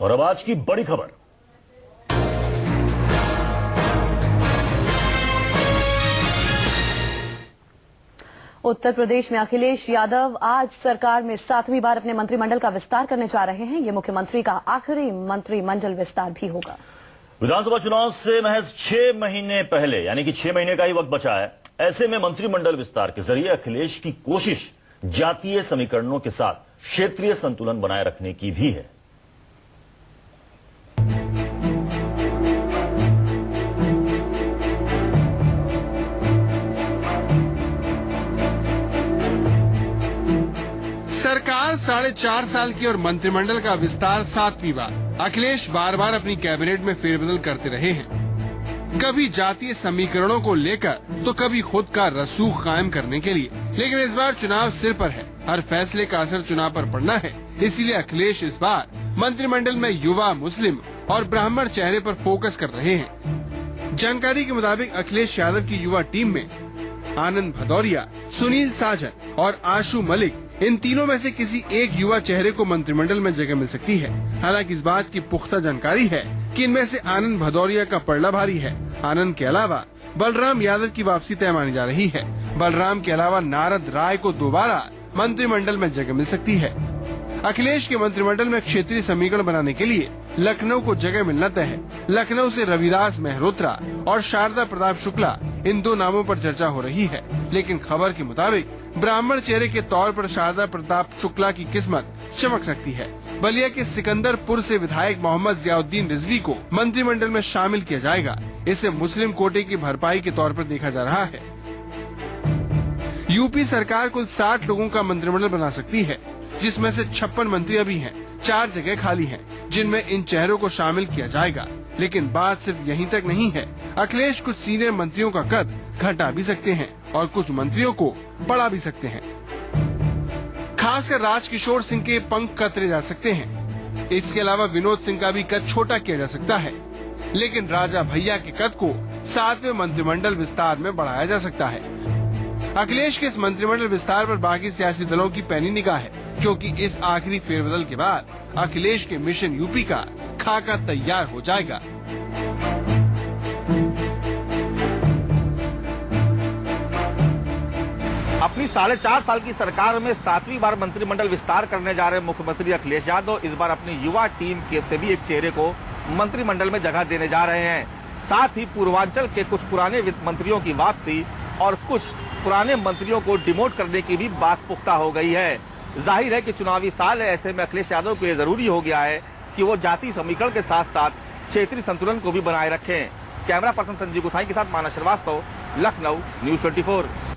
और अब आज की बड़ी खबर। उत्तर प्रदेश में अखिलेश यादव आज सरकार में 7वीं बार अपने मंत्रिमंडल का विस्तार करने जा रहे हैं। ये मुख्यमंत्री का आखिरी मंत्रिमंडल विस्तार भी होगा। विधानसभा चुनाव से महज 6 महीने पहले, यानी कि 6 महीने का ही वक्त बचा है। ऐसे में मंत्रिमंडल विस्तार के जरिए अखिलेश की कोशिश जातीय समीकरणों के साथ क्षेत्रीय संतुलन बनाए रखने की भी है। सरकार 4.5 साल की और मंत्रिमंडल का विस्तार 7वीं बार। अखिलेश बार बार अपनी कैबिनेट में फेरबदल करते रहे हैं, कभी जातीय समीकरणों को लेकर तो कभी खुद का रसूख कायम करने के लिए। लेकिन इस बार चुनाव सिर पर है, हर फैसले का असर चुनाव पर पड़ना है। इसीलिए अखिलेश इस बार मंत्रिमंडल में युवा, मुस्लिम और ब्राह्मण चेहरे पर फोकस कर रहे हैं। जानकारी के मुताबिक अखिलेश यादव की युवा टीम में आनंद भदौरिया, सुनील साजन और आशु मलिक, इन तीनों में से किसी एक युवा चेहरे को मंत्रिमंडल में जगह मिल सकती है। हालांकि इस बात की पुख्ता जानकारी है कि इनमें से आनंद भदौरिया का पलड़ा भारी है। आनंद के अलावा बलराम यादव की वापसी तय मानी जा रही है। बलराम के अलावा नारद राय को दोबारा मंत्रिमंडल में जगह मिल सकती है। अखिलेश के मंत्रिमंडल में क्षेत्रीय समीकरण बनाने के लिए लखनऊ को जगह मिलना तय है। लखनऊ से रविदास मेहरोत्रा और शारदा प्रताप शुक्ला, इन दो नामों पर चर्चा हो रही है। लेकिन खबर के मुताबिक ब्राह्मण चेहरे के तौर पर शारदा प्रताप शुक्ला की किस्मत चमक सकती है। बलिया के सिकंदरपुर से विधायक मोहम्मद जियाउद्दीन रिजवी को मंत्रिमंडल में शामिल किया जाएगा। इसे मुस्लिम कोटे की भरपाई के तौर पर देखा जा रहा है। यूपी सरकार कुल 60 लोगों का मंत्रिमंडल बना सकती है, जिसमें से 56 मंत्री अभी हैं। 4 जगह खाली हैं, जिनमें इन चेहरों को शामिल किया जाएगा। लेकिन बात सिर्फ यहीं तक नहीं है। अखिलेश कुछ सीनियर मंत्रियों का कद घटा भी सकते हैं और कुछ मंत्रियों को बढ़ा भी सकते हैं। खासकर राजकिशोर सिंह के पंख कतरे जा सकते हैं। इसके अलावा विनोद सिंह का भी कद छोटा किया जा सकता है। लेकिन राजा भैया के कद को 7वें मंत्रिमंडल विस्तार में बढ़ाया जा सकता है। अखिलेश के इस मंत्रिमंडल विस्तार पर बाकी सियासी दलों की पैनी निगाह है, क्योंकि इस आखिरी फेरबदल के बाद अखिलेश के मिशन यूपी का खाका तैयार हो जाएगा। अपनी 4.5 साल की सरकार में 7वीं बार मंत्रिमंडल विस्तार करने जा रहे मुख्यमंत्री अखिलेश यादव इस बार अपनी युवा टीम के से भी एक चेहरे को मंत्रिमंडल में जगह देने जा रहे हैं। साथ ही पूर्वांचल के कुछ पुराने वित्त मंत्रियों की वापसी और कुछ पुराने मंत्रियों को डिमोट करने की भी बात पुख्ता हो गई है। जाहिर है कि चुनावी साल है, ऐसे में अखिलेश यादव को यह जरूरी हो गया है कि वो जाति समीकरण के साथ साथ क्षेत्रीय संतुलन को भी बनाए रखें। कैमरा पर्सन संजीव गोसाई के साथ मानस श्रीवास्तव, लखनऊ, न्यूज़ 24।